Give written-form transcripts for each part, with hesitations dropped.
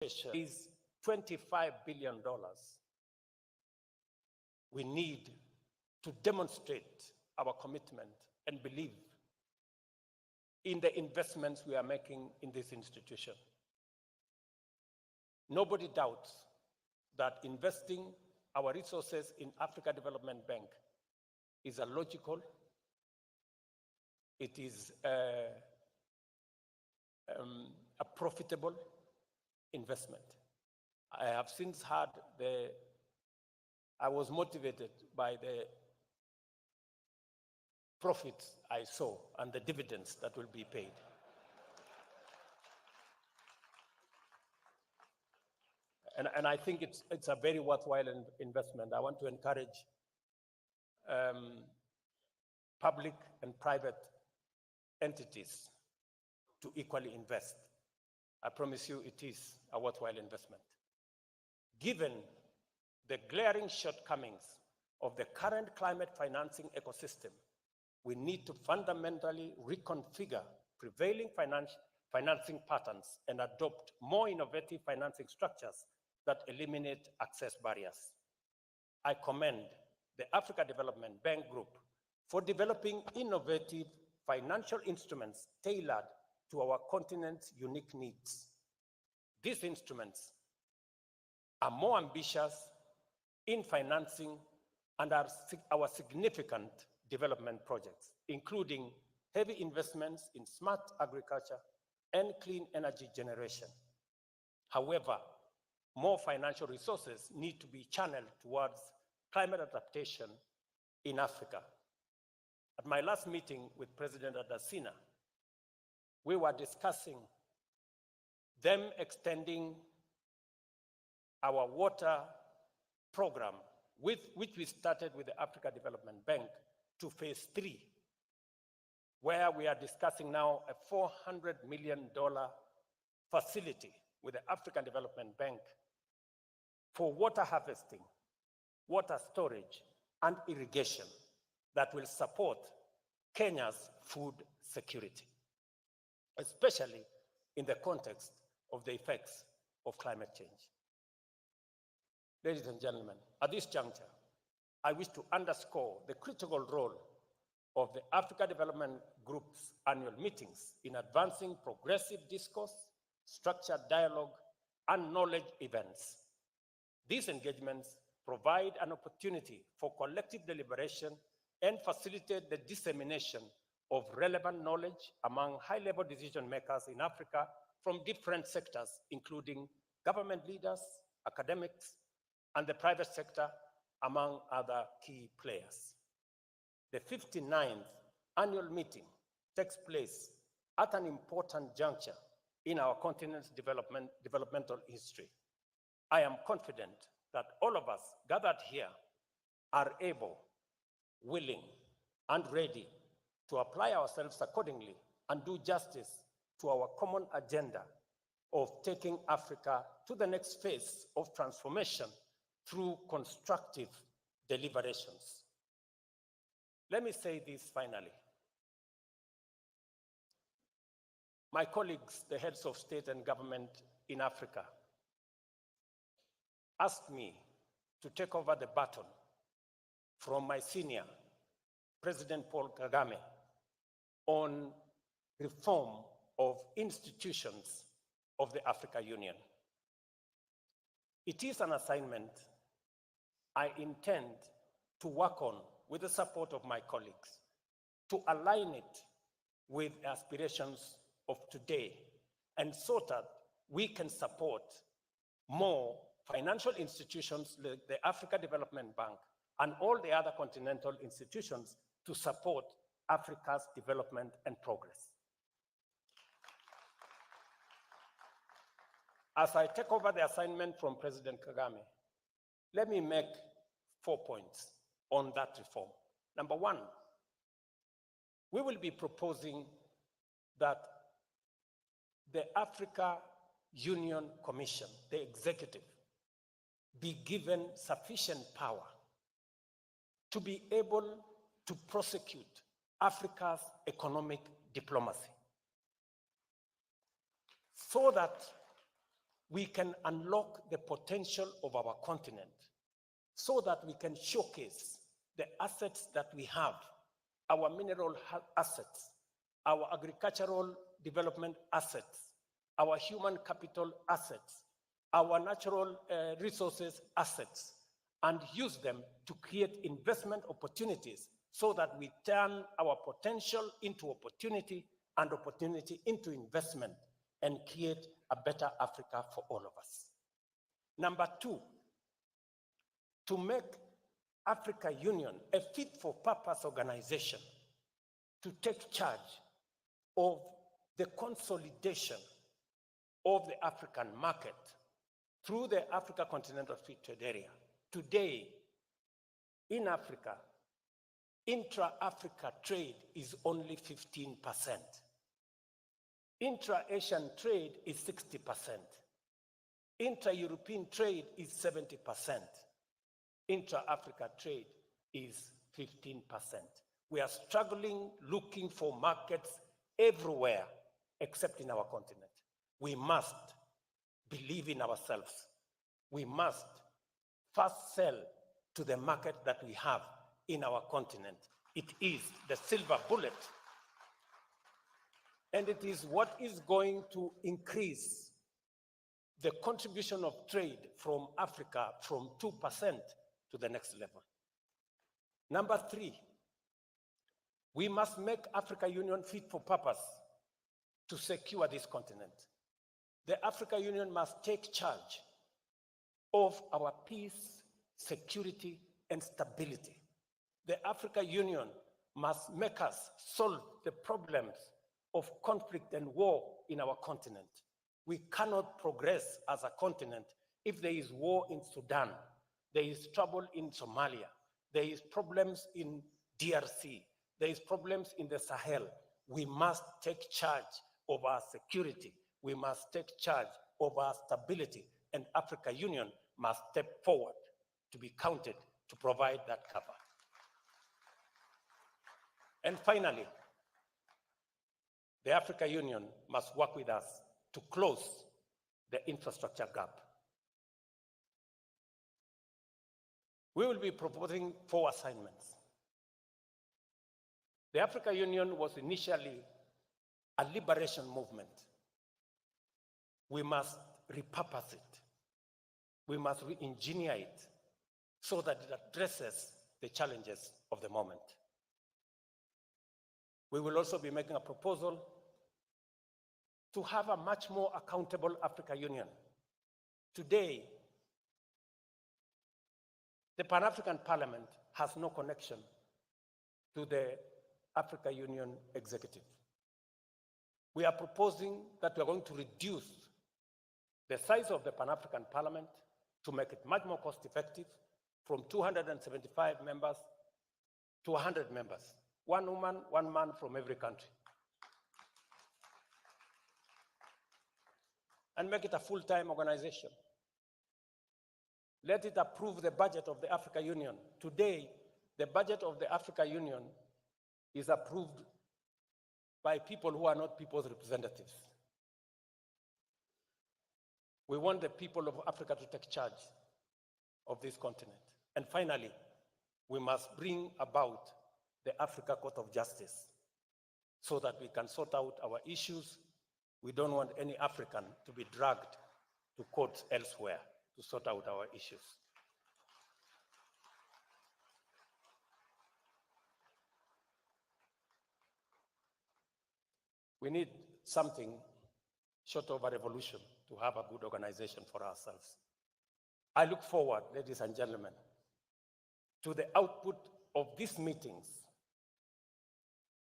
is $25 billion. We need to demonstrate our commitment and belief in the investments we are making in this institution. Nobody doubts that investing our resources in Africa Development Bank is a logical, it is a profitable investment. I have since had I was motivated by the profits I saw and the dividends that will be paid. And I think it's a very worthwhile investment. I want to encourage public and private entities to equally invest. I promise you it is a worthwhile investment. Given the glaring shortcomings of the current climate financing ecosystem, we need to fundamentally reconfigure prevailing financing patterns and adopt more innovative financing structures that eliminate access barriers. I commend the Africa Development Bank Group for developing innovative financial instruments tailored to our continent's unique needs. These instruments are more ambitious in financing and our significant development projects, including heavy investments in smart agriculture and clean energy generation. However, more financial resources need to be channeled towards climate adaptation in Africa. At my last meeting with President Adesina, we were discussing them extending our water program, which we started with the Africa Development Bank, to phase 3, where we are discussing now a $400 million facility with the African Development Bank for water harvesting, water storage, and irrigation that will support Kenya's food security, especially in the context of the effects of climate change. Ladies and gentlemen, at this juncture, I wish to underscore the critical role of the Africa Development Group's annual meetings in advancing progressive discourse, structured dialogue, and knowledge events. These engagements provide an opportunity for collective deliberation and facilitate the dissemination of relevant knowledge among high-level decision makers in Africa from different sectors, including government leaders, academics, and the private sector, among other key players. The 59th annual meeting takes place at an important juncture in our continent's developmental history. I am confident that all of us gathered here are able, willing, and ready to apply ourselves accordingly and do justice to our common agenda of taking Africa to the next phase of transformation through constructive deliberations. Let me say this finally. My colleagues, the heads of state and government in Africa, asked me to take over the baton from my senior, President Paul Kagame, on reform of institutions of the Africa Union. It is an assignment I intend to work on with the support of my colleagues, to align it with aspirations of today, and so that we can support more financial institutions like the Africa Development Bank and all the other continental institutions to support Africa's development and progress. As I take over the assignment from President Kagame, let me make 4 points on that reform. Number one, we will be proposing that the Africa Union Commission, the executive, be given sufficient power to be able to prosecute Africa's economic diplomacy, so that we can unlock the potential of our continent so that we can showcase the assets that we have, our mineral assets, our agricultural development assets, our human capital assets, our natural resources assets, and use them to create investment opportunities so that we turn our potential into opportunity and opportunity into investment and create a better Africa for all of us. Number two, to make Africa Union a fit-for-purpose organization to take charge of the consolidation of the African market through the Africa Continental Free Trade Area. Today, in Africa, intra-Africa trade is only 15%. Intra-Asian trade is 60%. Intra-European trade is 70%. Intra-Africa trade is 15%. We are struggling looking for markets everywhere except in our continent. We must believe in ourselves. We must first sell to the market that we have in our continent. It is the silver bullet. And it is what is going to increase the contribution of trade from Africa from 2% to the next level. Number three, we must make Africa Union fit for purpose to secure this continent. The Africa Union must take charge of our peace, security, and stability. The Africa Union must make us solve the problems of conflict and war in our continent. We cannot progress as a continent if there is war in Sudan, there is trouble in Somalia, there is problems in DRC, there is problems in the Sahel. We must take charge of our security. We must take charge of our stability, and Africa Union must step forward to be counted to provide that cover. And finally, the Africa Union must work with us to close the infrastructure gap. We will be proposing 4 assignments. The Africa Union was initially a liberation movement. We must repurpose it. We must re-engineer it so that it addresses the challenges of the moment. We will also be making a proposal to have a much more accountable Africa Union. Today, the Pan-African Parliament has no connection to the Africa Union executive. We are proposing that we are going to reduce the size of the Pan-African Parliament to make it much more cost-effective from 275 members to 100 members. 1 woman, 1 man from every country. And make it a full-time organization. Let it approve the budget of the Africa Union. Today, the budget of the Africa Union is approved by people who are not people's representatives. We want the people of Africa to take charge of this continent. And finally, we must bring about the Africa Court of Justice so that we can sort out our issues. We don't want any African to be dragged to courts elsewhere to sort out our issues. We need something short of a revolution to have a good organization for ourselves. I look forward, ladies and gentlemen, to the output of these meetings,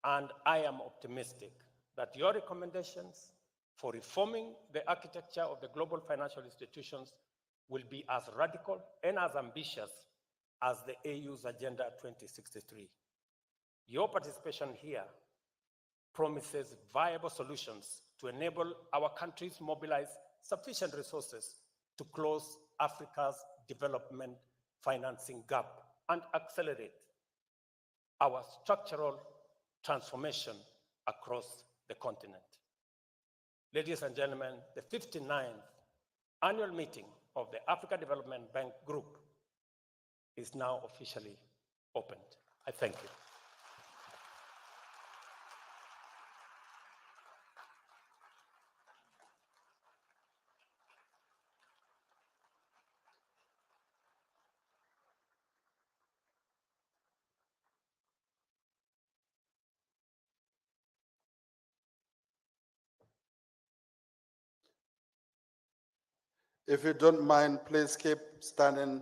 and I am optimistic that your recommendations for reforming the architecture of the global financial institutions will be as radical and as ambitious as the AU's Agenda 2063. Your participation here promises viable solutions to enable our countries mobilize sufficient resources to close Africa's development financing gap and accelerate our structural transformation across the continent. Ladies and gentlemen, the 59th annual meeting of the Africa Development Bank Group is now officially opened. I thank you. If you don't mind, please keep standing,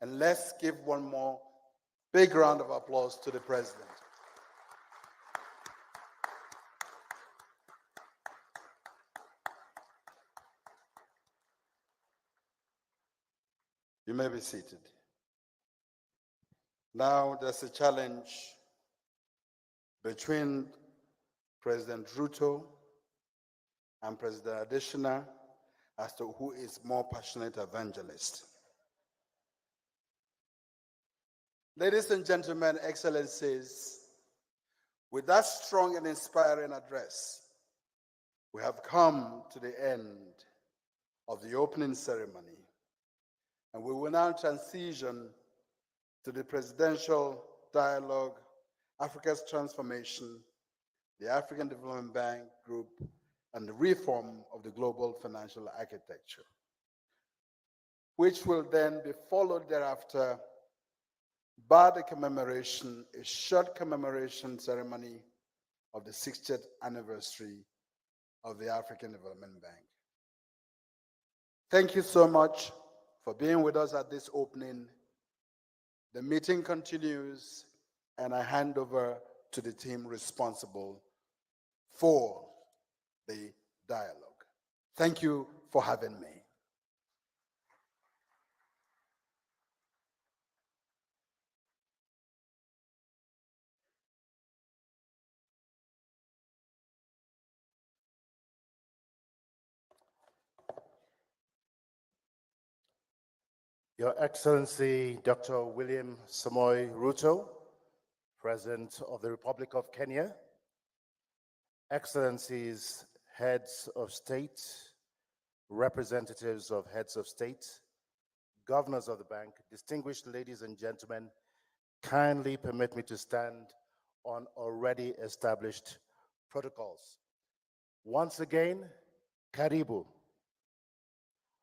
and let's give one more big round of applause to the President. You may be seated. Now there's a challenge between President Ruto and President Adesina as to who is more passionate evangelist. Ladies and gentlemen, excellencies, with that strong and inspiring address, we have come to the end of the opening ceremony, and we will now transition to the presidential dialogue, Africa's transformation, the African Development Bank Group, and the reform of the global financial architecture, which will then be followed thereafter by the commemoration, a short commemoration ceremony of the 60th anniversary of the African Development Bank. Thank you so much for being with us at this opening. The meeting continues, and I hand over to the team responsible for the dialogue. Thank you for having me. Your Excellency, Dr. William Samoei Ruto, President of the Republic of Kenya, Excellencies, heads of state, representatives of heads of state, governors of the bank, distinguished ladies and gentlemen, kindly permit me to stand on already established protocols. Once again, Karibu.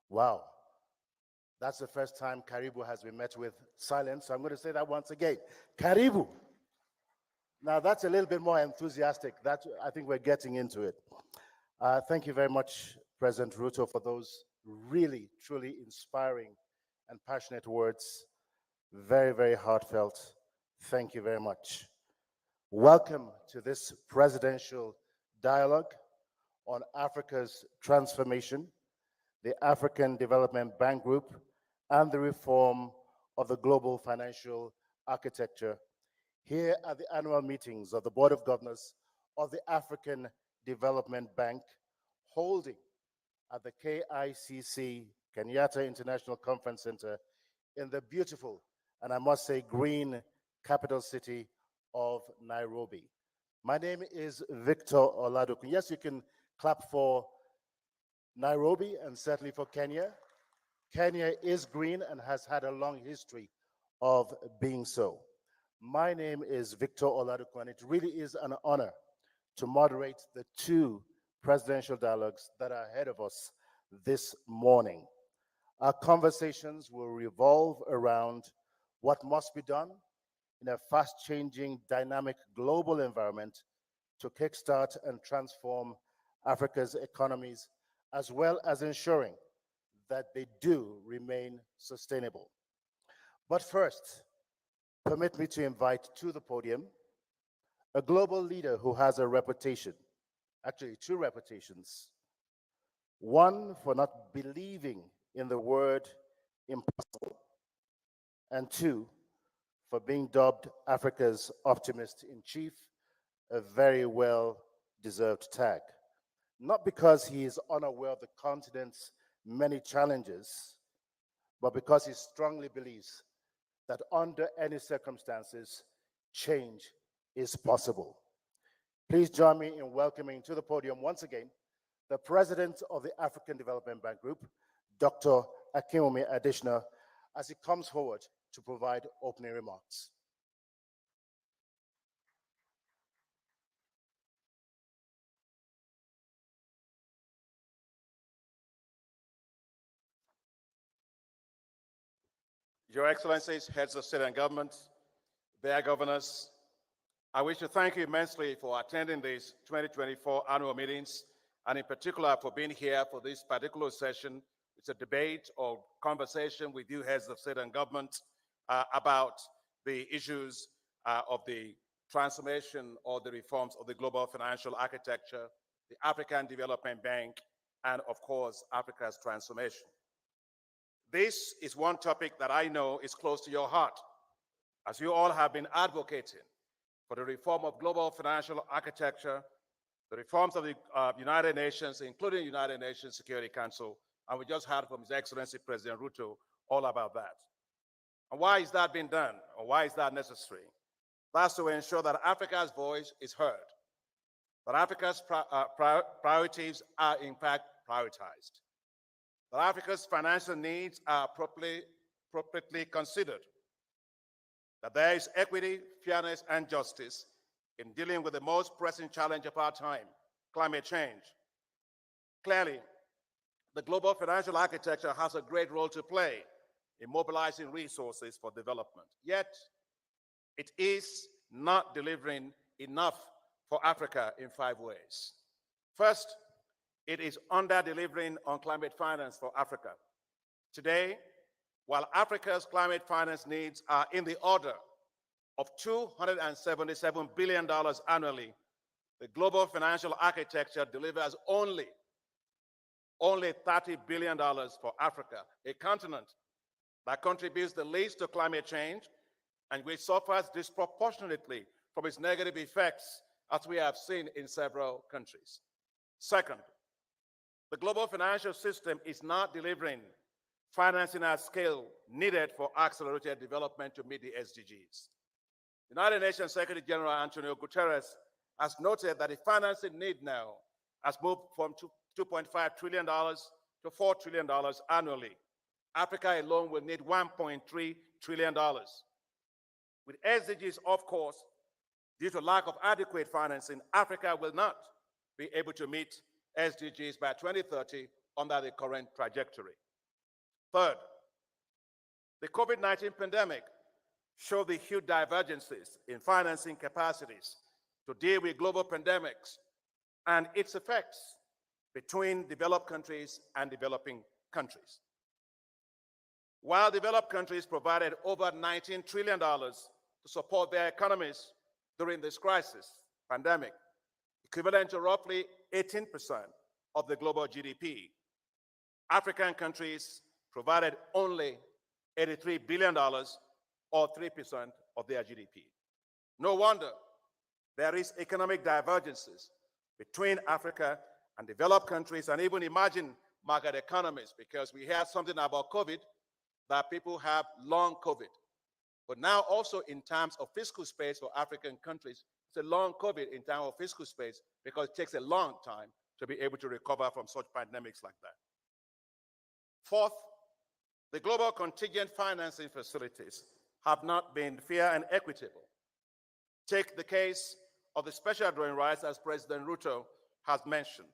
Wow. That's the first time Karibu has been met with silence, so I'm going to say that once again. Karibu. Now that's a little bit more enthusiastic. I think we're getting into it. Thank you very much, President Ruto, for those really, truly inspiring and passionate words. Very, very heartfelt. Thank you very much. Welcome to this presidential dialogue on Africa's transformation, the African Development Bank Group, and the reform of the global financial architecture here at the annual meetings of the Board of Governors of the African Development Bank, holding at the KICC, Kenyatta International Conference Center, in the beautiful, and I must say green, capital city of Nairobi. My name is Victor Oladokun. Yes, you can clap for Nairobi and certainly for Kenya. Kenya is green and has had a long history of being so. My name is Victor Oladokun, and it really is an honor to moderate the two presidential dialogues that are ahead of us this morning. Our conversations will revolve around what must be done in a fast-changing, dynamic global environment to kickstart and transform Africa's economies, as well as ensuring that they do remain sustainable. But first, permit me to invite to the podium a global leader who has a reputation, actually two reputations. One for not believing in the word impossible, and two, for being dubbed Africa's optimist-in-chief, a very well-deserved tag. Not because he is unaware of the continent's many challenges, but because he strongly believes that under any circumstances, change is possible. Please join me in welcoming to the podium once again the President of the African Development Bank Group, Dr. Akinwumi Additional, as he comes forward to provide opening remarks. Your Excellencies, heads of state and government, their governors, I wish to thank you immensely for attending these 2024 annual meetings, and in particular for being here for this particular session. It's a debate or conversation with you heads of state and government about the issues of the transformation or the reforms of the global financial architecture, the African Development Bank, and of course, Africa's transformation. This is one topic that I know is close to your heart, as you all have been advocating for the reform of global financial architecture, the reforms of the United Nations, including United Nations Security Council, and we just heard from His Excellency President Ruto all about that. And why is that being done, or why is that necessary? That's to ensure that Africa's voice is heard, that Africa's priorities are in fact prioritized, that Africa's financial needs are appropriately considered, that there is equity, fairness, and justice in dealing with the most pressing challenge of our time, climate change. Clearly, the global financial architecture has a great role to play in mobilizing resources for development. Yet, it is not delivering enough for Africa in 5 ways. First, it is under-delivering on climate finance for Africa. Today, while Africa's climate finance needs are in the order of $277 billion annually, the global financial architecture delivers only $30 billion for Africa, a continent that contributes the least to climate change and which suffers disproportionately from its negative effects, as we have seen in several countries. Second, the global financial system is not delivering financing at scale needed for accelerated development to meet the SDGs. United Nations Secretary General Antonio Guterres has noted that the financing need now has moved from $2.5 trillion to $4 trillion annually. Africa alone will need $1.3 trillion. With SDGs, of course, due to lack of adequate financing, Africa will not be able to meet SDGs by 2030 under the current trajectory. Third, the COVID-19 pandemic showed the huge divergences in financing capacities to deal with global pandemics and its effects between developed countries and developing countries. While developed countries provided over $19 trillion to support their economies during this crisis, pandemic, equivalent to roughly 18% of the global GDP, African countries provided only $83 billion or 3% of their GDP. No wonder there is economic divergences between Africa and developed countries and even emerging market economies, because we hear something about COVID, that people have long COVID. But now also in terms of fiscal space for African countries, it's a long COVID in terms of fiscal space because it takes a long time to be able to recover from such pandemics like that. Fourth, the global contingent financing facilities have not been fair and equitable. Take the case of the special drawing rights, as President Ruto has mentioned.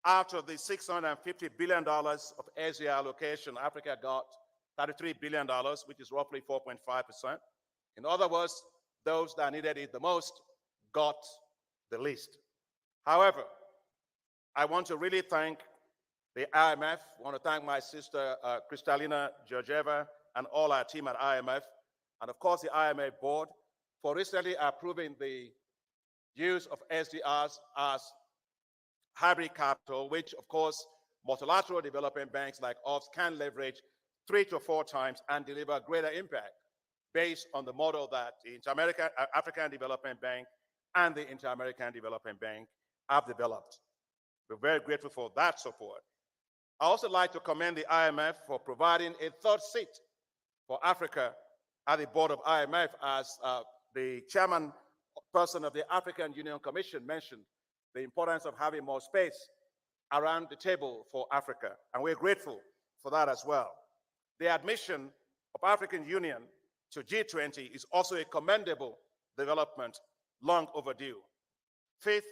Out of the $650 billion of Asia allocation, Africa got $33 billion, which is roughly 4.5%. In other words, those that needed it the most got the least. However, I want to really thank the IMF. I want to thank my sister, Kristalina Georgieva, and all our team at IMF, and of course the IMF board, for recently approving the use of SDRs as hybrid capital, which of course multilateral development banks like us can leverage 3 to 4 times and deliver greater impact based on the model that the African Development Bank and the Inter-American Development Bank have developed. We're very grateful for that support. I also like to commend the IMF for providing a third seat for Africa at the board of IMF, as the chairman person of the African Union Commission mentioned the importance of having more space around the table for Africa. And we're grateful for that as well. The admission of African Union to G20 is also a commendable development, long overdue. Fifth,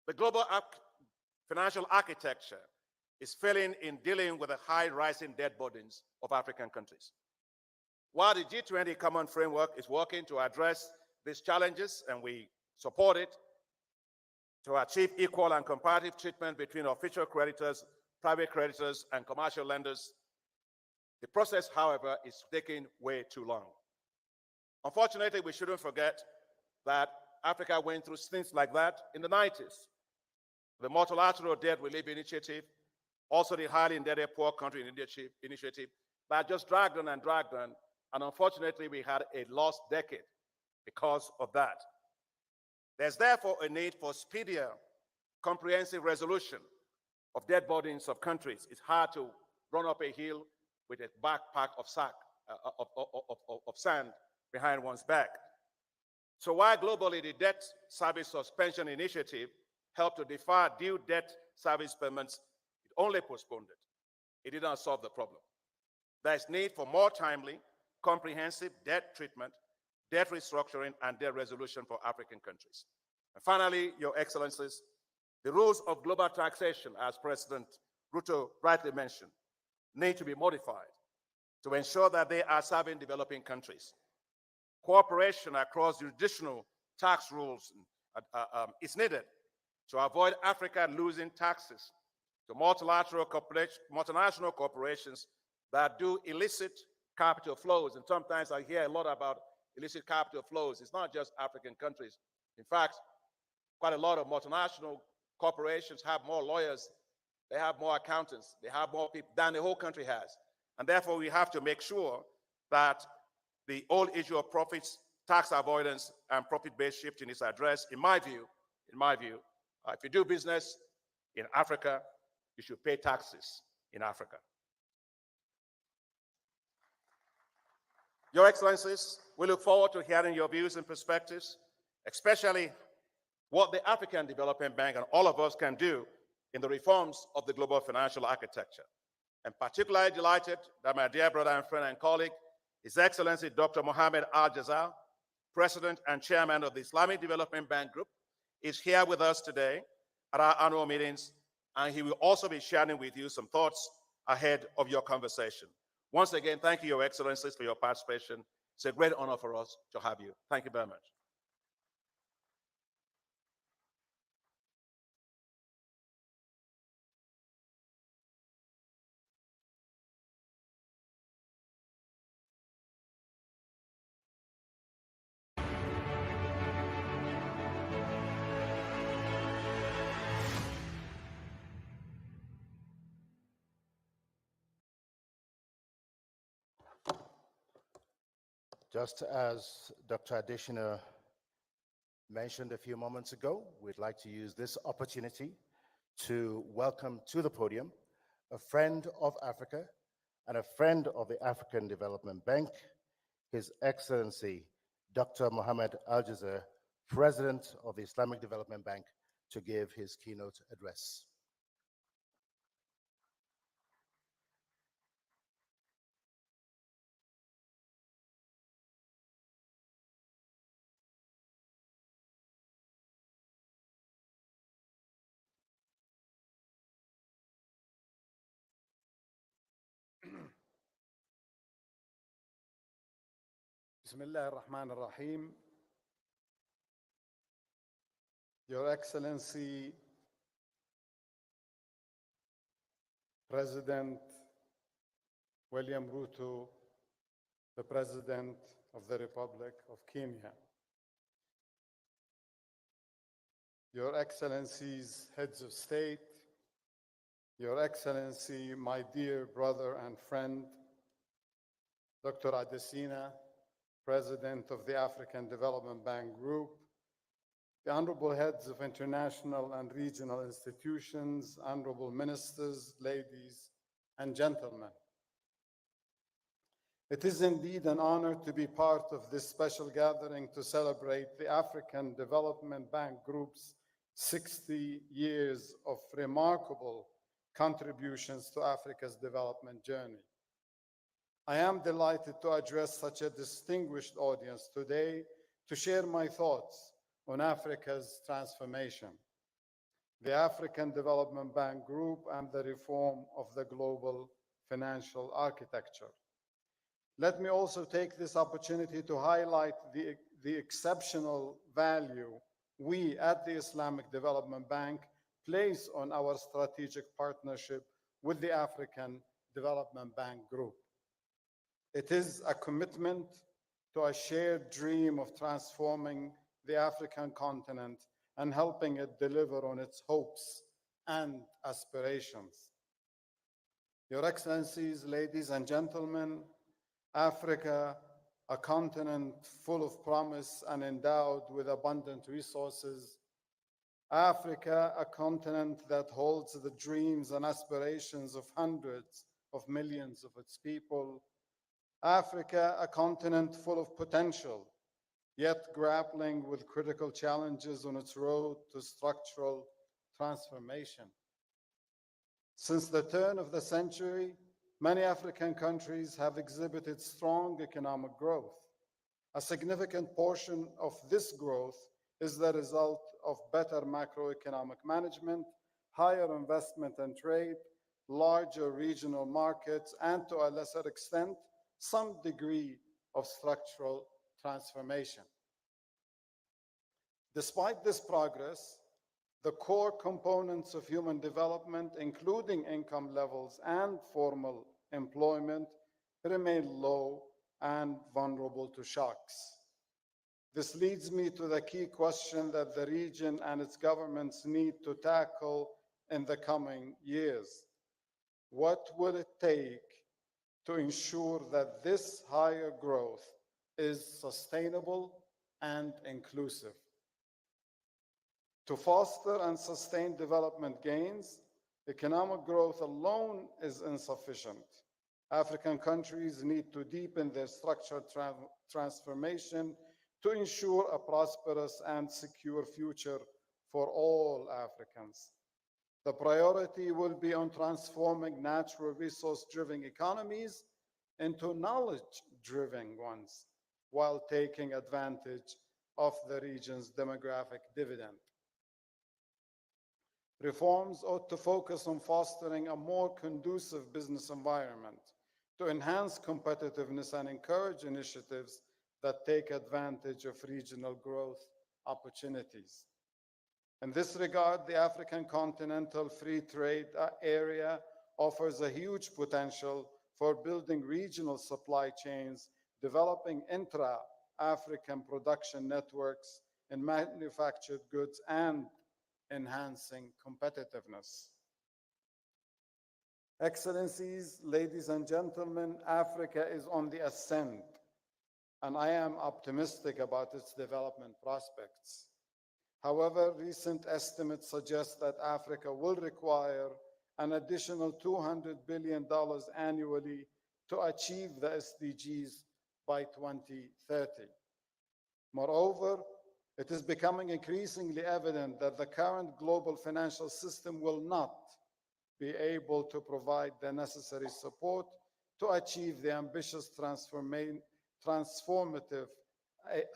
the global financial architecture is failing in dealing with the high rising debt burdens of African countries. While the G20 Common Framework is working to address these challenges, and we support it, to achieve equal and comparative treatment between official creditors, private creditors, and commercial lenders, the process, however, is taking way too long. Unfortunately, we shouldn't forget that Africa went through things like that in the 90s. The Multilateral Debt Relief Initiative, also the Highly Indebted Poor Country Initiative, that just dragged on, and unfortunately, we had a lost decade because of that. There's therefore a need for speedier, comprehensive resolution of debt burdens of countries. It's hard to run up a hill with a backpack of sand behind one's back. So while globally the Debt Service Suspension Initiative helped to defer due debt service payments, it only postponed it. It did not solve the problem. There is need for more timely, comprehensive debt treatment, debt restructuring, and debt resolution for African countries. And finally, Your Excellencies, the rules of global taxation, as President Ruto rightly mentioned, need to be modified to ensure that they are serving developing countries. Cooperation across jurisdictional tax rules is needed to avoid Africa losing taxes to multinational corporations that do illicit capital flows. And sometimes I hear a lot about illicit capital flows. It's not just African countries. In fact, quite a lot of multinational corporations have more lawyers, they have more accountants, they have more people than the whole country has. And therefore, we have to make sure that the whole issue of profits, tax avoidance, and profit-based shifting is addressed. In my view, if you do business in Africa, you should pay taxes in Africa. Your Excellencies, we look forward to hearing your views and perspectives, especially what the African Development Bank and all of us can do in the reforms of the global financial architecture. I'm particularly delighted that my dear brother and friend and colleague, His Excellency Dr. Mohamed Al-Jazal, President and Chairman of the Islamic Development Bank Group, is here with us today at our annual meetings, and he will also be sharing with you some thoughts ahead of your conversation. Once again, thank you, Your Excellencies, for your participation. It's a great honor for us to have you. Thank you very much. Just as Dr. Adeshina mentioned a few moments ago, we'd like to use this opportunity to welcome to the podium a friend of Africa and a friend of the African Development Bank, His Excellency Dr. Mohamed Al-Jazal, President of the Islamic Development Bank, to give his keynote address. بسم الله الرحمن الرحيم. Your Excellency, President William Ruto, the President of the Republic of Kenya. Your Excellencies, Heads of State, Your Excellency, my dear brother and friend, Dr. Adesina, President of the African Development Bank Group, the honorable heads of international and regional institutions, honorable ministers, ladies and gentlemen. It is indeed an honor to be part of this special gathering to celebrate the African Development Bank Group's 60 years of remarkable contributions to Africa's development journey. I am delighted to address such a distinguished audience today to share my thoughts on Africa's transformation, the African Development Bank Group, and the reform of the global financial architecture. Let me also take this opportunity to highlight the exceptional value we at the Islamic Development Bank place on our strategic partnership with the African Development Bank Group. It is a commitment to a shared dream of transforming the African continent and helping it deliver on its hopes and aspirations. Your Excellencies, ladies and gentlemen, Africa, a continent full of promise and endowed with abundant resources. Africa, a continent that holds the dreams and aspirations of hundreds of millions of its people. Africa, a continent full of potential, yet grappling with critical challenges on its road to structural transformation. Since the turn of the century, many African countries have exhibited strong economic growth. A significant portion of this growth is the result of better macroeconomic management, higher investment and trade, larger regional markets, and to a lesser extent, some degree of structural transformation. Despite this progress, the core components of human development, including income levels and formal employment, remain low and vulnerable to shocks. This leads me to the key question that the region and its governments need to tackle in the coming years. What will it take to ensure that this higher growth is sustainable and inclusive? To foster and sustain development gains, economic growth alone is insufficient. African countries need to deepen their structural transformation to ensure a prosperous and secure future for all Africans. The priority will be on transforming natural resource-driven economies into knowledge-driven ones, while taking advantage of the region's demographic dividend. Reforms ought to focus on fostering a more conducive business environment to enhance competitiveness and encourage initiatives that take advantage of regional growth opportunities. In this regard, the African Continental Free Trade Area offers a huge potential for building regional supply chains, developing intra-African production networks in manufactured goods, and enhancing competitiveness. Excellencies, ladies and gentlemen, Africa is on the ascent, and I am optimistic about its development prospects. However, recent estimates suggest that Africa will require an additional $200 billion annually to achieve the SDGs by 2030. Moreover, it is becoming increasingly evident that the current global financial system will not be able to provide the necessary support to achieve the ambitious transformative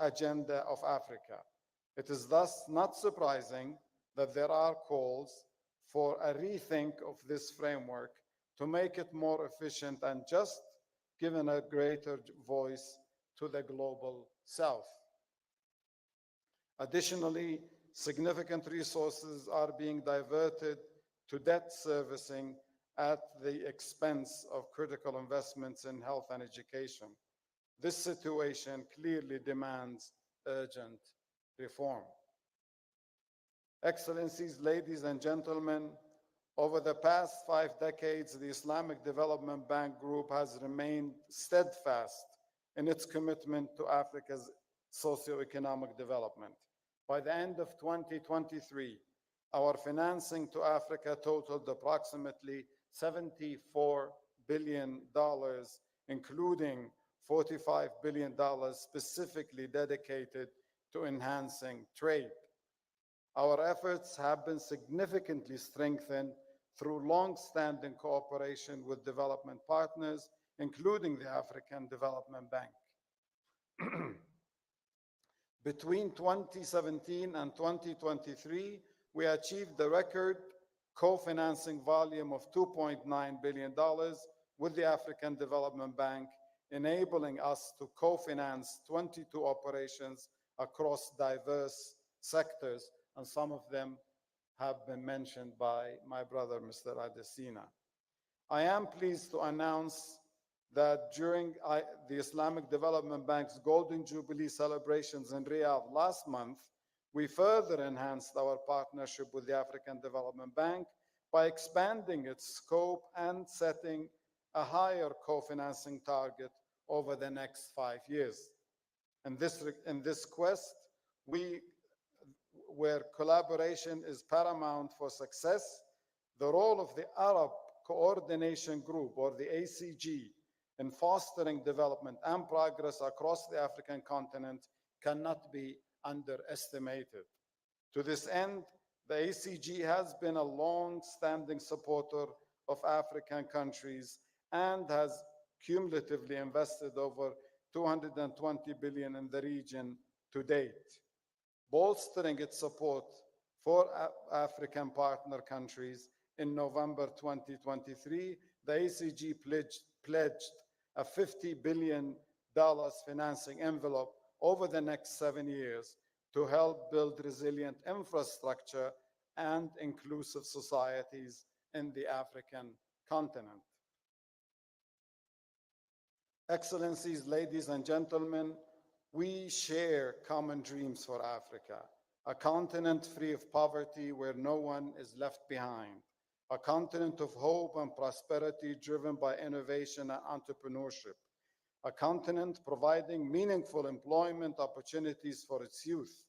agenda of Africa. It is thus not surprising that there are calls for a rethink of this framework to make it more efficient and just, giving a greater voice to the global South. Additionally, significant resources are being diverted to debt servicing at the expense of critical investments in health and education. This situation clearly demands urgent reform. Excellencies, ladies and gentlemen, over the past 5 decades, the Islamic Development Bank Group has remained steadfast in its commitment to Africa's socioeconomic development. By the end of 2023, our financing to Africa totaled approximately $74 billion, including $45 billion specifically dedicated to enhancing trade. Our efforts have been significantly strengthened through long-standing cooperation with development partners, including the African Development Bank. Between 2017 and 2023, we achieved the record co-financing volume of $2.9 billion with the African Development Bank, enabling us to co-finance 22 operations across diverse sectors, and some of them have been mentioned by my brother, Mr. Adesina. I am pleased to announce that during the Islamic Development Bank's Golden Jubilee celebrations in Riyadh last month, we further enhanced our partnership with the African Development Bank by expanding its scope and setting a higher co-financing target over the next 5 years. In this quest, where collaboration is paramount for success, the role of the Arab Coordination Group, or the ACG, in fostering development and progress across the African continent cannot be underestimated. To this end, the ACG has been a long-standing supporter of African countries and has cumulatively invested over $220 billion in the region to date. Bolstering its support for African partner countries, in November 2023, the ACG pledged a $50 billion financing envelope over the next 7 years to help build resilient infrastructure and inclusive societies in the African continent. Excellencies, ladies and gentlemen, we share common dreams for Africa, a continent free of poverty where no one is left behind, a continent of hope and prosperity driven by innovation and entrepreneurship, a continent providing meaningful employment opportunities for its youth.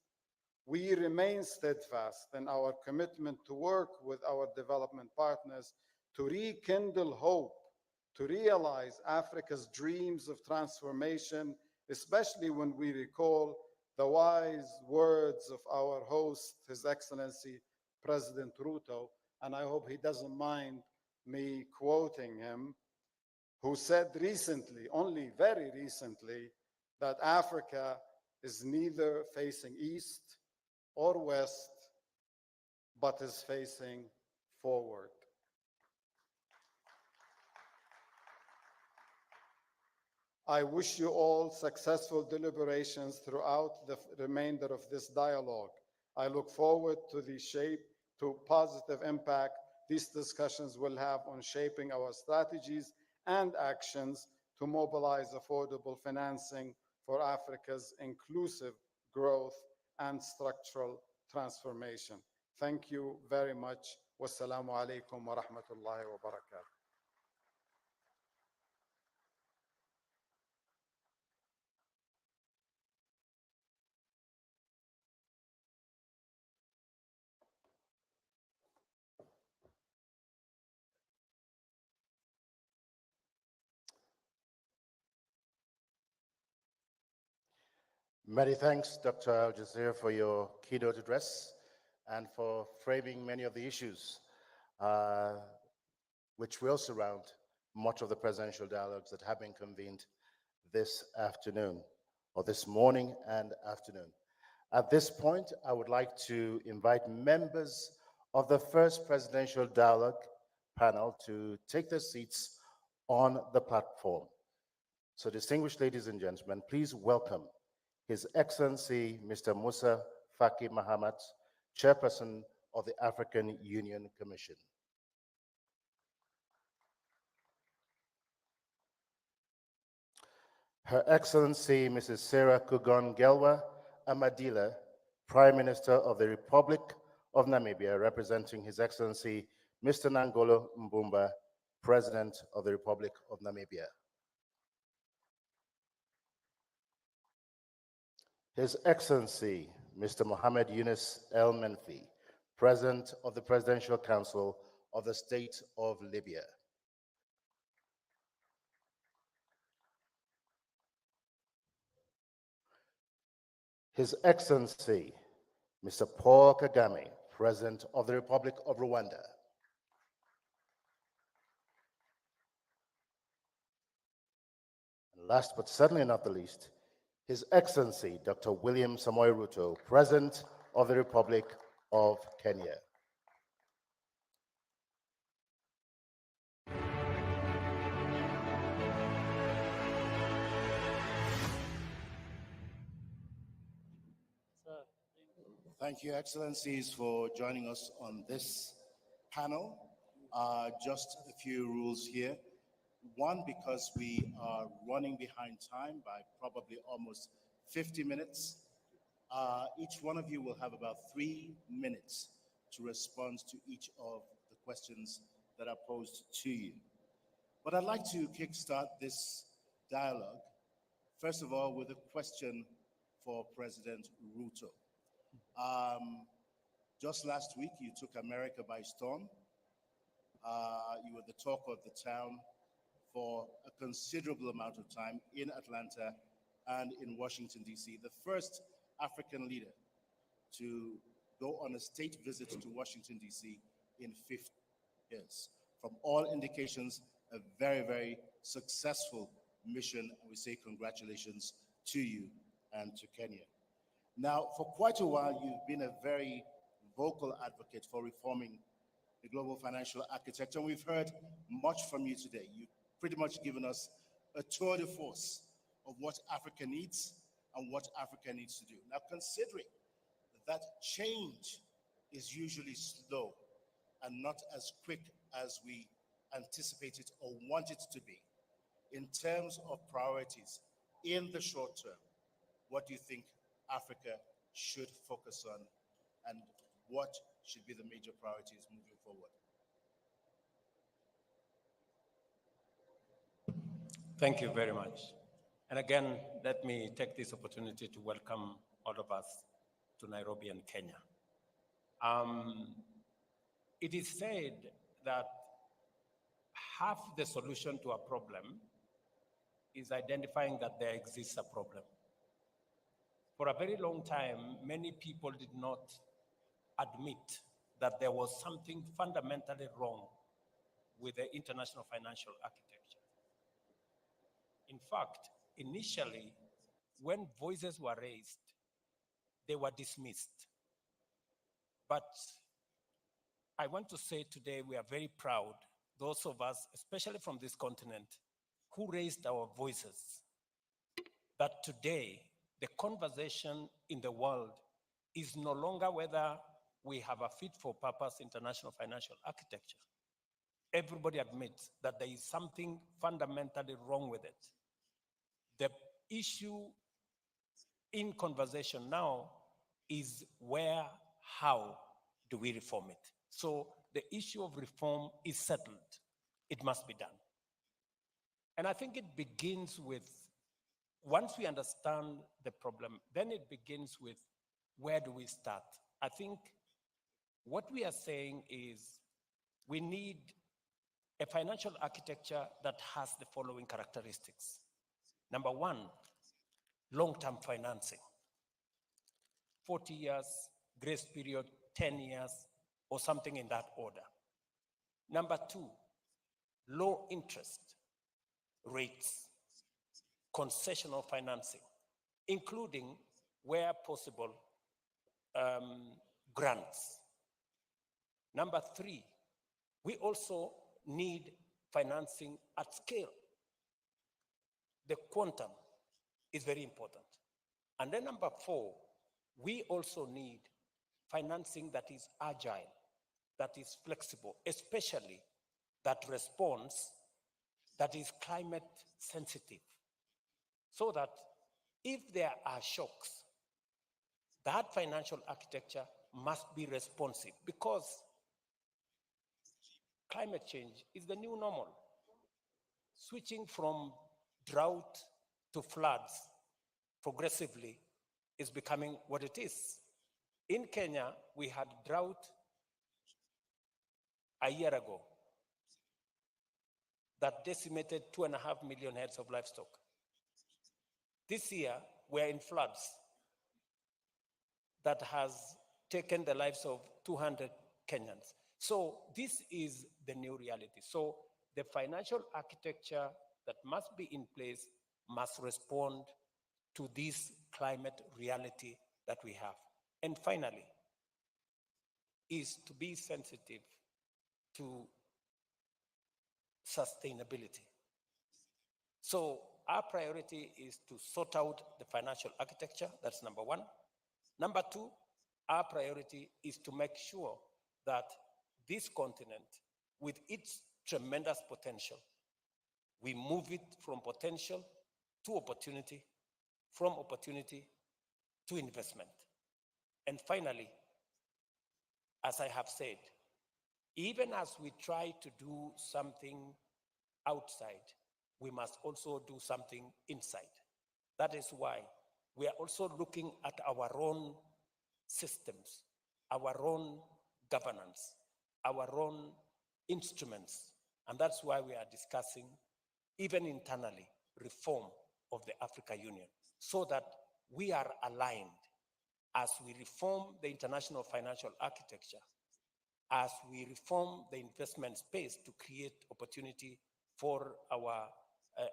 We remain steadfast in our commitment to work with our development partners to rekindle hope, to realize Africa's dreams of transformation, especially when we recall the wise words of our host, His Excellency President Ruto, and I hope he doesn't mind me quoting him, who said recently, only very recently, that Africa is neither facing east or west, but is facing forward. I wish you all successful deliberations throughout the remainder of this dialogue. I look forward to positive impact these discussions will have on shaping our strategies and actions to mobilize affordable financing for Africa's inclusive growth and structural transformation. Thank you very much. Wassalamu alaikum wa rahmatullahi wa barakatuh. Many thanks, Dr. Al-Jazeera, for your keynote address and for framing many of the issues which will surround much of the presidential dialogues that have been convened this afternoon, or this morning and afternoon. At this point, I would like to invite members of the first presidential dialogue panel to take their seats on the platform. So, distinguished ladies and gentlemen, please welcome His Excellency Mr. Musa Faki Mahamat, Chairperson of the African Union Commission. Her Excellency Mrs. Sarah Kugon Gelwa Amadila, Prime Minister of the Republic of Namibia, representing His Excellency Mr. Nangolo Mbumba, President of the Republic of Namibia. His Excellency Mr. Mohammed Yunus El Menfi, President of the Presidential Council of the State of Libya. His Excellency Mr. Paul Kagame, President of the Republic of Rwanda. last but certainly not the least, His Excellency Dr. William Samoei Ruto, President of the Republic of Kenya. Thank you, Excellencies, for joining us on this panel. Just a few rules here. One, because we are running behind time by probably almost 50 minutes. Each one of you will have about 3 minutes to respond to each of the questions that are posed to you. But I'd like to kickstart this dialogue, first of all, with a question for President Ruto. Just last week, you took America by storm. You were the talk of the town for a considerable amount of time in Atlanta and in Washington, D.C., the first African leader to go on a state visit to Washington, D.C. in 50 years. From all indications, a very, very successful mission, and we say congratulations to you and to Kenya. Now, for quite a while, you've been a very vocal advocate for reforming the global financial architecture, and we've heard much from you today. You've pretty much given us a tour de force of what Africa needs and what Africa needs to do. Now, considering that change is usually slow and not as quick as we anticipate it or want it to be, in terms of priorities in the short term, what do you think Africa should focus on, and what should be the major priorities moving forward? Thank you very much. And again, let me take this opportunity to welcome all of us to Nairobi and Kenya. It is said that half the solution to a problem is identifying that there exists a problem. For a very long time, many people did not admit that there was something fundamentally wrong with the international financial architecture. In fact, initially, when voices were raised, they were dismissed. But I want to say today we are very proud, those of us, especially from this continent, who raised our voices, that today the conversation in the world is no longer whether we have a fit-for-purpose international financial architecture. Everybody admits that there is something fundamentally wrong with it. The issue in conversation now is where, how do we reform it? So the issue of reform is settled. It must be done. And I think it begins with, once we understand the problem, then it begins with, where do we start? I think what we are saying is we need a financial architecture that has the following characteristics. Number one, long-term financing. 40 years, grace period, 10 years, or something in that order. Number two, low interest rates, concessional financing, including, where possible, grants. Number three, we also need financing at scale. The quantum is very important. And then number four, we also need financing that is agile, that is flexible, especially that responds, that is climate sensitive, so that if there are shocks, that financial architecture must be responsive, because climate change is the new normal. Switching from drought to floods progressively is becoming what it is. In Kenya, we had drought a year ago that decimated 2.5 million heads of livestock. This year, we're in floods that has taken the lives of 200 Kenyans. So this is the new reality. So the financial architecture that must be in place must respond to this climate reality that we have. And finally, is to be sensitive to sustainability. So our priority is to sort out the financial architecture, that's number one. Number two, our priority is to make sure that this continent, with its tremendous potential, we move it from potential to opportunity, from opportunity to investment. And finally, as I have said, even as we try to do something outside, we must also do something inside. That is why we are also looking at our own systems, our own governance, our own instruments. And that's why we are discussing, even internally, reform of the Africa Union, so that we are aligned as we reform the international financial architecture, as we reform the investment space to create opportunity for our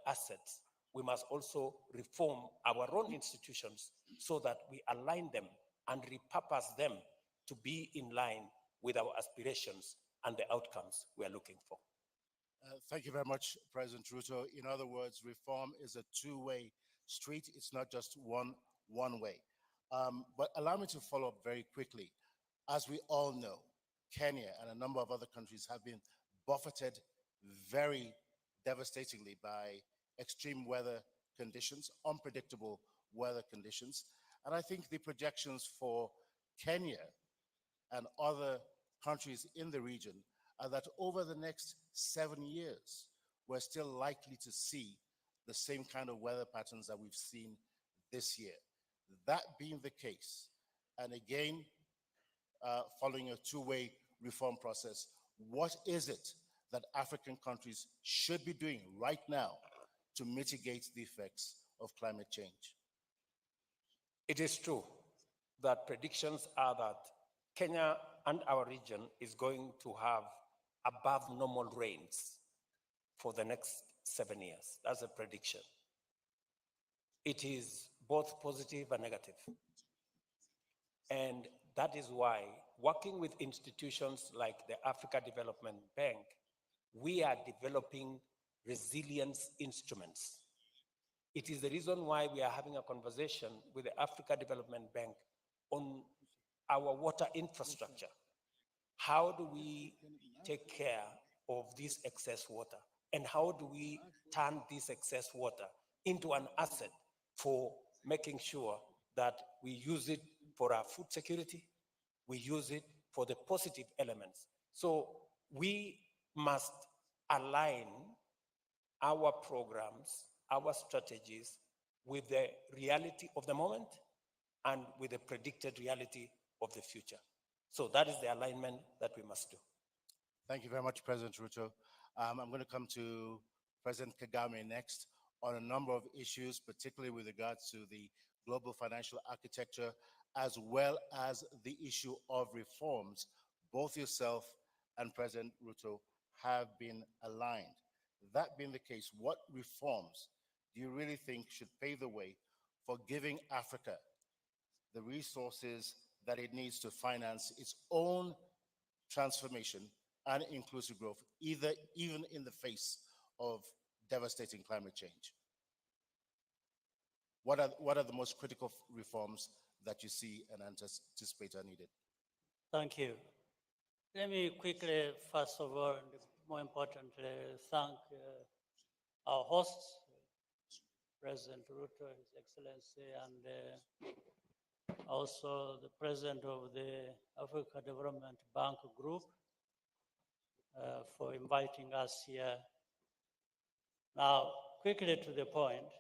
assets. We must also reform our own institutions so that we align them and repurpose them to be in line with our aspirations and the outcomes we are looking for. Thank you very much, President Ruto. In other words, reform is a two-way street. It's not just one way. But allow me to follow up very quickly. As we all know, Kenya and a number of other countries have been buffeted very devastatingly by extreme weather conditions, unpredictable weather conditions. And I think the projections for Kenya and other countries in the region are that over the next 7 years, we're still likely to see the same kind of weather patterns that we've seen this year. That being the case, and again, following a two-way reform process, what is it that African countries should be doing right now to mitigate the effects of climate change? It is true that predictions are that Kenya and our region is going to have above normal rains for the next 7 years. That's a prediction. It is both positive and negative. And that is why, working with institutions like the Africa Development Bank, we are developing resilience instruments. It is the reason why we are having a conversation with the Africa Development Bank on our water infrastructure. How do we take care of this excess water? And how do we turn this excess water into an asset for making sure that we use it for our food security, we use it for the positive elements. So we must align our programs, our strategies with the reality of the moment and with the predicted reality of the future. So that is the alignment that we must do. Thank you very much, President Ruto. I'm going to come to President Kagame next on a number of issues, particularly with regards to the global financial architecture, as well as the issue of reforms. Both yourself and President Ruto have been aligned. That being the case, what reforms do you really think should pave the way for giving Africa the resources that it needs to finance its own transformation and inclusive growth, even in the face of devastating climate change? What are the most critical reforms that you see and anticipate are needed? Thank you. Let me quickly, first of all, and more importantly, thank our hosts, President Ruto, His Excellency, and also the President of the Africa Development Bank Group for inviting us here. Now, quickly to the point,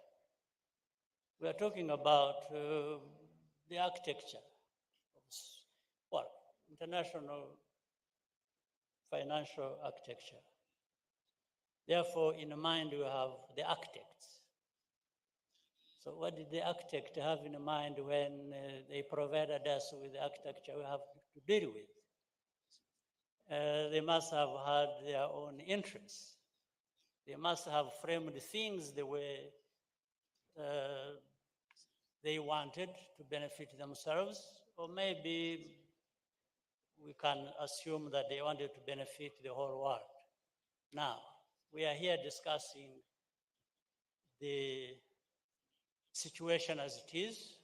we are talking about the architecture of, international financial architecture. Therefore, in mind, we have the architects. So what did the architect have in mind when they provided us with the architecture we have to deal with? They must have had their own interests. They must have framed things the way they wanted to benefit themselves, or maybe we can assume that they wanted to benefit the whole world. Now, we are here discussing the situation as it is,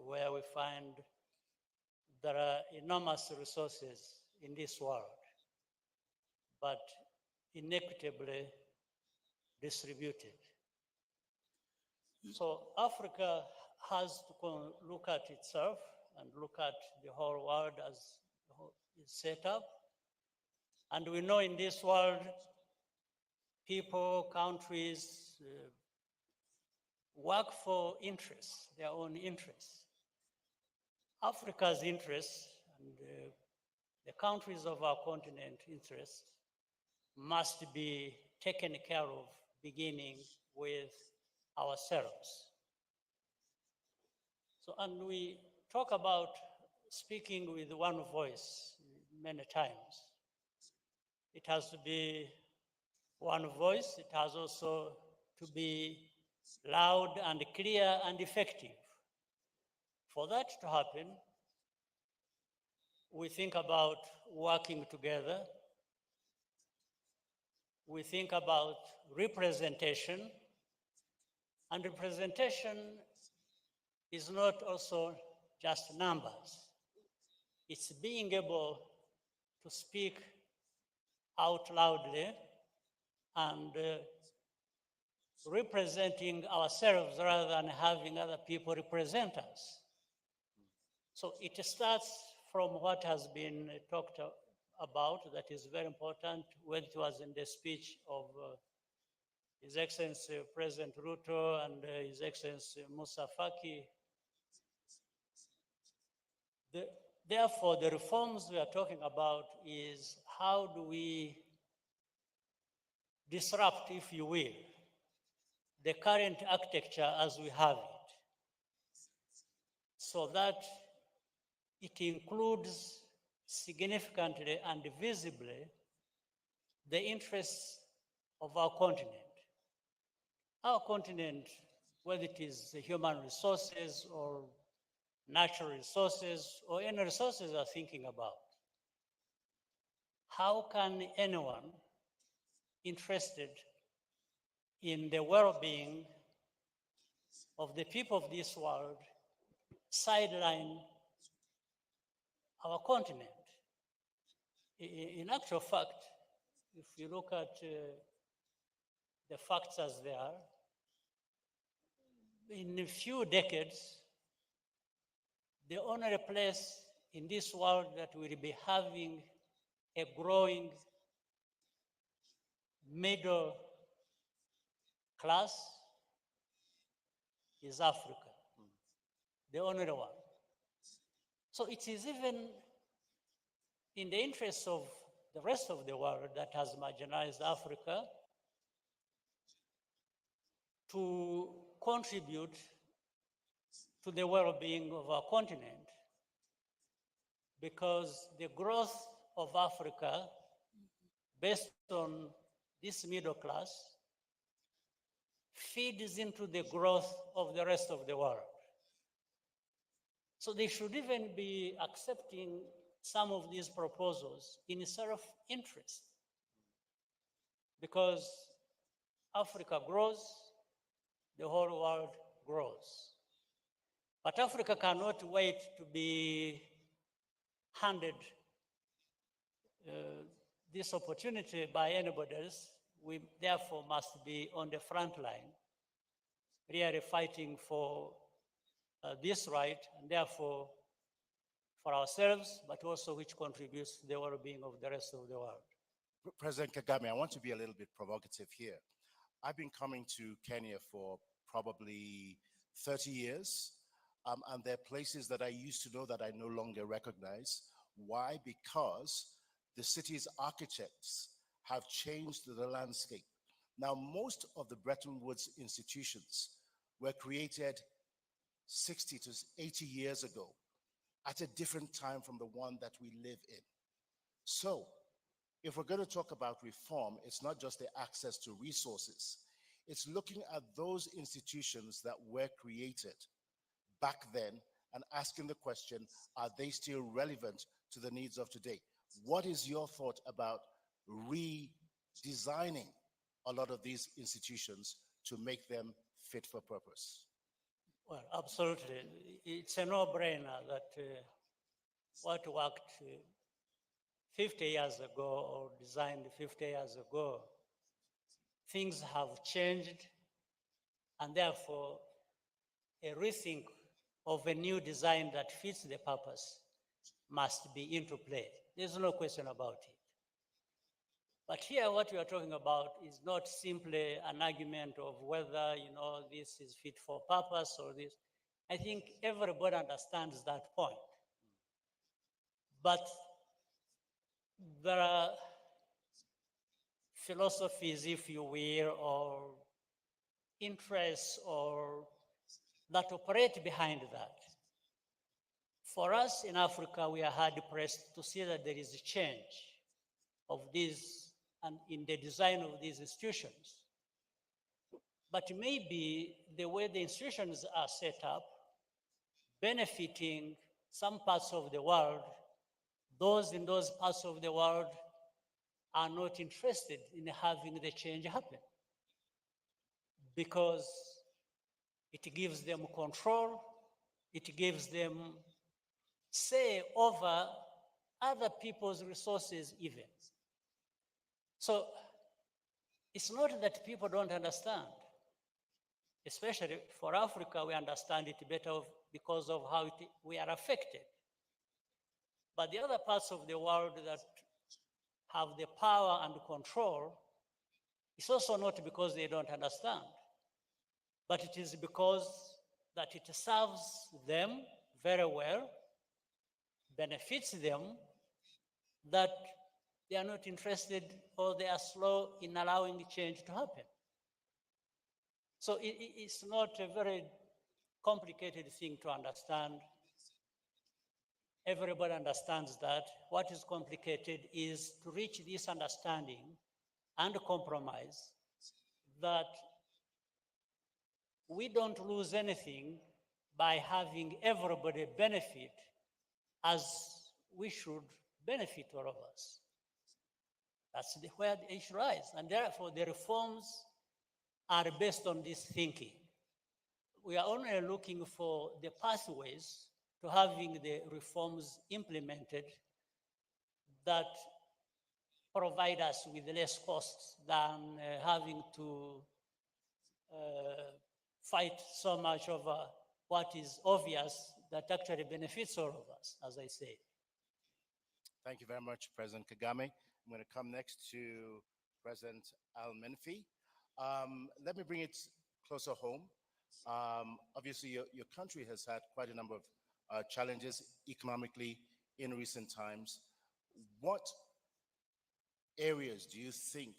where we find there are enormous resources in this world, but inequitably distributed. So Africa has to look at itself and look at the whole world as it's set up. And we know in this world, people, countries work for interests, their own interests. Africa's interests and the countries of our continent interests must be taken care of, beginning with ourselves. So, and we talk about speaking with one voice many times. It has to be one voice. It has also to be loud and clear and effective. For that to happen, we think about working together. We think about representation, and representation is not also just numbers. It's being able to speak out loudly and representing ourselves rather than having other people represent us. So it starts from what has been talked about, that is very important, when it was in the speech of His Excellency President Ruto and His Excellency Musa Faki. Therefore, the reforms we are talking about is how do we disrupt, if you will, the current architecture as we have it, so that it includes significantly and visibly the interests of our continent. Our continent, whether it is human resources or natural resources or any resources we are thinking about, how can anyone interested in the well-being of the people of this world sideline our continent? In actual fact, if you look at the facts as they are, in a few decades, the only place in this world that will be having a growing middle class is Africa, the only one. So it is even in the interest of the rest of the world that has marginalized Africa to contribute to the well-being of our continent, because the growth of Africa based on this middle class feeds into the growth of the rest of the world. So they should even be accepting some of these proposals in self-interest, because Africa grows, the whole world grows. But Africa cannot wait to be handed this opportunity by anybody else. We therefore must be on the front line, really fighting for this right, and therefore for ourselves, but also which contributes to the well-being of the rest of the world. President Kagame, I want to be a little bit provocative here. I've been coming to Kenya for probably 30 years, and there are places that I used to know that I no longer recognize. Why? Because the city's architects have changed the landscape. Now, most of the Bretton Woods institutions were created 60 to 80 years ago at a different time from the one that we live in. So, if we're going to talk about reform, it's not just the access to resources. It's looking at those institutions that were created back then and asking the question, are they still relevant to the needs of today? What is your thought about redesigning a lot of these institutions to make them fit for purpose? Well, absolutely. It's a no-brainer that what worked 50 years ago or designed 50 years ago, things have changed, and therefore a rethink of a new design that fits the purpose must be into play. There's no question about it. But here what we are talking about is not simply an argument of whether, this is fit for purpose or this. I think everybody understands that point. But there are philosophies, if you will, or interests or that operate behind that. For us in Africa, we are hard pressed to see that there is a change of these and in the design of these institutions. But maybe the way the institutions are set up, benefiting some parts of the world, those in those parts of the world are not interested in having the change happen because it gives them control, it gives them say over other people's resources even. So it's not that people don't understand. Especially for Africa, we understand it better because of how we are affected. But the other parts of the world that have the power and control, it's also not because they don't understand, but it is because that it serves them very well, benefits them, that they are not interested or they are slow in allowing change to happen. So it's not a very complicated thing to understand. Everybody understands that. What is complicated is to reach this understanding and compromise that we don't lose anything by having everybody benefit as we should benefit, all of us. That's where the issue lies. And therefore, the reforms are based on this thinking. We are only looking for the pathways to having the reforms implemented that provide us with less costs than having to fight so much over what is obvious that actually benefits all of us, as I say. Thank you very much, President Kagame. I'm going to come next to President Al-Menfi. Let me bring it closer home. Obviously, your country has had quite a number of challenges economically in recent times. What areas do you think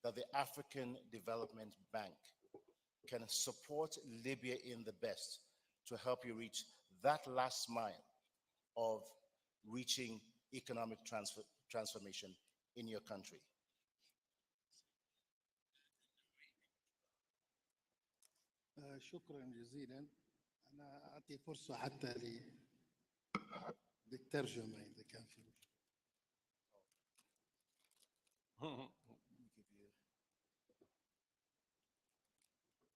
that the African Development Bank can support Libya in the best to help you reach that last mile of reaching economic transformation in your country? شكرا جزيلا. أنا أعطي فرصة حتى للترجمة إذا كان في.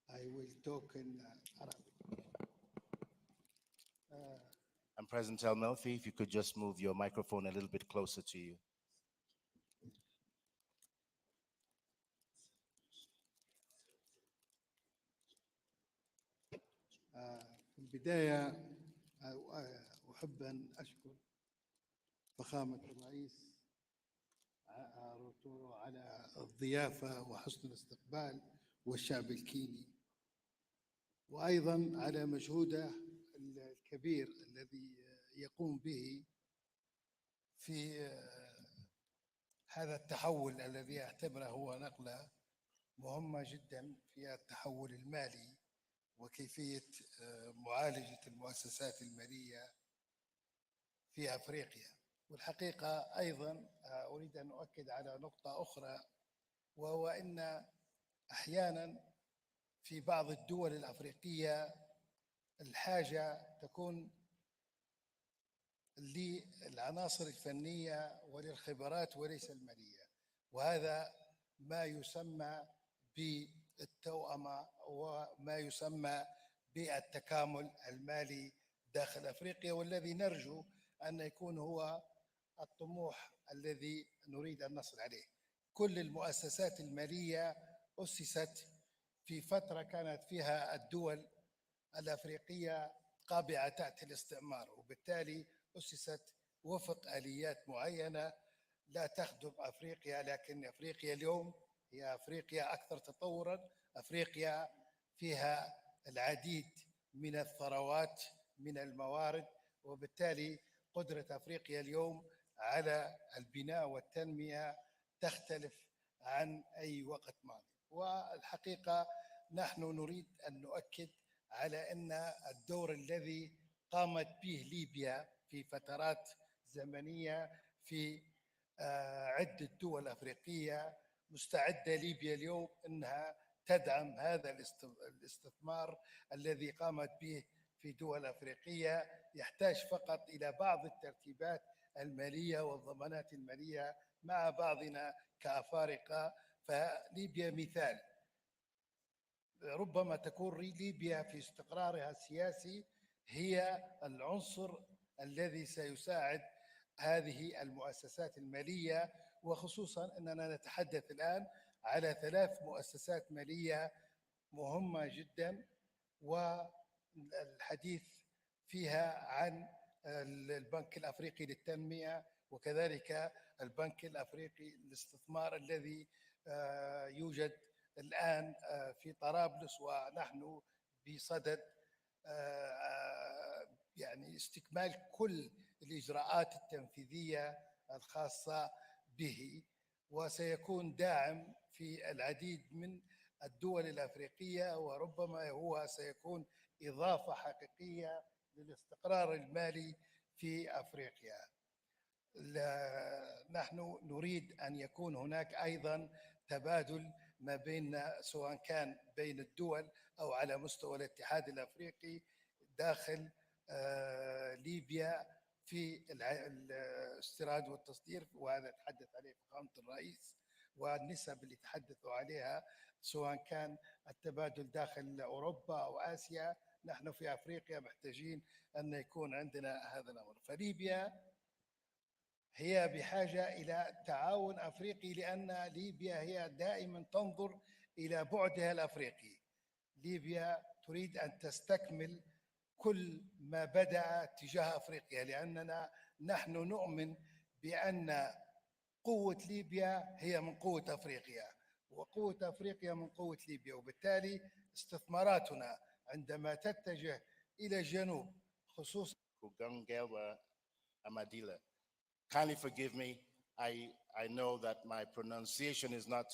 I will talk in Arabic. And President El-Melfi, if you could just move your microphone a little bit closer to you. في البداية أحب أن أشكر فخامة الرئيس على الضيافة وحسن الاستقبال والشعب الكيني، وأيضا على مجهوده الكبير الذي يقوم به في هذا التحول الذي أعتبره هو نقلة مهمة جدا في التحول المالي وكيفية معالجة المؤسسات المالية في أفريقيا. والحقيقة أيضا أريد أن أؤكد على نقطة أخرى، وهو أن أحيانا في بعض الدول الأفريقية الحاجة تكون للعناصر الفنية وللخبرات وليس المالية، وهذا ما يسمى بالتوأمة وما يسمى بالتكامل المالي داخل أفريقيا، والذي نرجو أن يكون هو الطموح الذي نريد أن نصل عليه. كل المؤسسات المالية أسست في فترة كانت فيها الدول الأفريقية قابعة تحت الاستعمار، وبالتالي أسست وفق آليات معينة لا تخدم أفريقيا، لكن أفريقيا اليوم هي أفريقيا أكثر تطوراً، أفريقيا فيها العديد من الثروات من الموارد، وبالتالي قدرة أفريقيا اليوم على البناء والتنمية تختلف عن أي وقت ماضي. والحقيقة نحن نريد أن نؤكد على أن الدور الذي قامت به ليبيا في فترات زمنية في عدة دول أفريقية، مستعدة ليبيا اليوم أنها تدعم هذا الاستثمار الذي قامت به في دول أفريقية، يحتاج فقط إلى بعض الترتيبات المالية والضمانات المالية مع بعضنا كأفارقة. فليبيا مثال، ربما تكون ليبيا في استقرارها السياسي هي العنصر الذي سيساعد هذه المؤسسات المالية، وخصوصا أننا نتحدث الآن على 3 مؤسسات مالية مهمة جدا، والحديث فيها عن البنك الأفريقي للتنمية وكذلك البنك الأفريقي للاستثمار الذي يوجد الآن في طرابلس، ونحن بصدد يعني استكمال كل الإجراءات التنفيذية الخاصة به، وسيكون داعم في العديد من الدول الأفريقية، وربما هو سيكون إضافة حقيقية للاستقرار المالي في أفريقيا. نحن نريد أن يكون هناك أيضا تبادل ما بين، سواء كان بين الدول أو على مستوى الاتحاد الأفريقي داخل ليبيا في الاستيراد والتصدير، وهذا تحدث عليه فخامة الرئيس، والنسب اللي تحدثوا عليها سواء كان التبادل داخل أوروبا أو آسيا. نحن في أفريقيا محتاجين أن يكون عندنا هذا الأمر. فليبيا هي بحاجة إلى تعاون أفريقي، لأن ليبيا هي دائما تنظر إلى بعدها الأفريقي. ليبيا تريد أن تستكمل كل ما بدأ تجاه أفريقيا، لأننا نحن نؤمن بأن قوة ليبيا هي من قوة أفريقيا، وقوة أفريقيا من قوة ليبيا، وبالتالي استثماراتنا عندما تتجه إلى الجنوب خصوصا Kugangelwa Amadila. Kindly forgive me. I know that my pronunciation is not